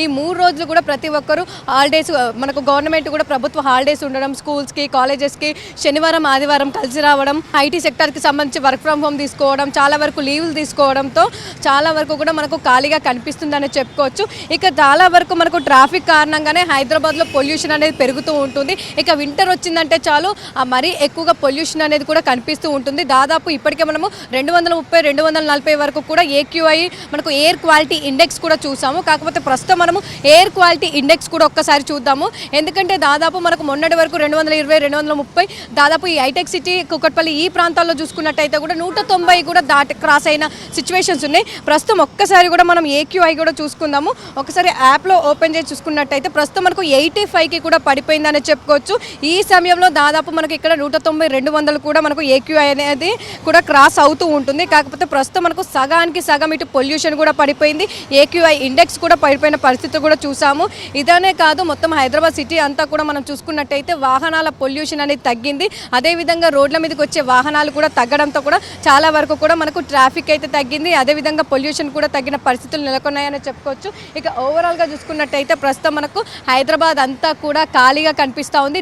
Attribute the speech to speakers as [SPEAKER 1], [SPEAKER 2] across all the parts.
[SPEAKER 1] ఈ 3 రోజులు కూడా ప్రతి ఒక్కరు హాలిడేస్ మనకు గవర్నమెంట్ కూడా ప్రభుత్వ హాలిడేస్ ఉండడం స్కూల్స్కి కాలేజెస్కి శనివారం ఆదివారం కలిసి రావడం ఐటీ సెక్టర్కి సంబంధించి వర్క్ ఫ్రమ్ హోమ్ తీసుకోవడం చాలా వరకు లీవులు తీసుకోవడంతో చాలా వరకు కూడా మనకు ఖాళీగా కనిపిస్తుందని చెప్పుకోవచ్చు. ఇక చాలా వరకు మనకు ట్రాఫిక్ కారణంగానే హైదరాబాద్లో పొల్యూషన్ అనేది పెరుగుతూ ఉంటుంది. ఇక వింటర్ వచ్చిందంటే చాలు మరీ ఎక్కువగా పొల్యూషన్ అనేది కూడా కనిపిస్తూ ఉంటుంది. దాదాపు ఇప్పటికే మనము 230 240 వరకు కూడా AQI మనకు ఎయిర్ క్వాలిటీ ఇండెక్స్ కూడా చూసాము. కాకపోతే ప్రస్తుతం మనము ఎయిర్ క్వాలిటీ ఇండెక్స్ కూడా ఒక్కసారి చూద్దాము. ఎందుకంటే దాదాపు మనకు మొన్నటి వరకు 220 230 దాదాపు ఈ హైటెక్ సిటీ కుకట్పల్లి ఈ ప్రాంతాల్లో చూసుకున్నట్టయితే కూడా 190 కూడా క్రాస్ అయిన సిచ్యువేషన్స్ ఉన్నాయి. ప్రస్తుతం ఒక్కసారి కూడా మనం AQI కూడా చూసుకుందాము. ఒకసారి యాప్లో ఓపెన్ చేసి చూసుకున్నట్టయితే ప్రస్తుతం మనకు 85కి కూడా పడిపోయిందని చెప్పుకోవచ్చు. ఈ సమయంలో దాదాపు మనకు ఇక్కడ 190 200 కూడా మనకు AQI అనేది కూడా క్రాస్ అవుతూ ఉంటుంది. కాకపోతే ప్రస్తుతం మనకు సగానికి సగం ఇటు పొల్యూషన్ కూడా పడిపోయింది. AQI ఇండెక్స్ కూడా పడిపోయిన పరిస్థితి కూడా చూసాము. ఇదనే కాదు మొత్తం హైదరాబాద్ సిటీ అంతా కూడా మనం చూసుకున్నట్టయితే వాహనాల పొల్యూషన్ అనేది తగ్గింది. అదేవిధంగా రోడ్ల మీదకి వచ్చే వాహనాలు కూడా తగ్గడంతో కూడా చాలా వరకు కూడా మనకు ట్రాఫిక్ అయితే తగ్గింది. అదేవిధంగా పొల్యూషన్ కూడా తగ్గిన పరిస్థితులు నెలకొన్నాయని చెప్పుకోవచ్చు. ఇక ఓవరాల్గా చూసుకున్నట్టయితే ప్రస్తుతం మనకు హైదరాబాద్ అంతా కూడా ఖాళీగా కనిపిస్తూ ఉంది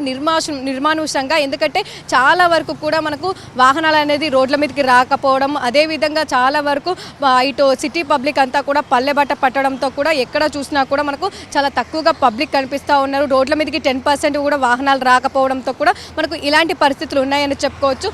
[SPEAKER 1] నిర్మానుషంగా. ఎందుకంటే చాలా వరకు కూడా మనకు వాహనాలు అనేది రోడ్ల మీదకి రాకపోవడం అదేవిధంగా చాలా వరకు ఇటు సిటీ పబ్లిక్ అంతా కూడా పల్లెబట్ట పట్టడంతో కూడా ఎక్కడ చూసినా కూడా మనకు చాలా తక్కువగా పబ్లిక్ కనిపిస్తూ ఉన్నారు. రోడ్ల మీదకి 10% కూడా వాహనాలు రాకపోవడంతో కూడా మనకు ఇలాంటి పరిస్థితులు ఉన్నాయని చెప్పుకోవచ్చు.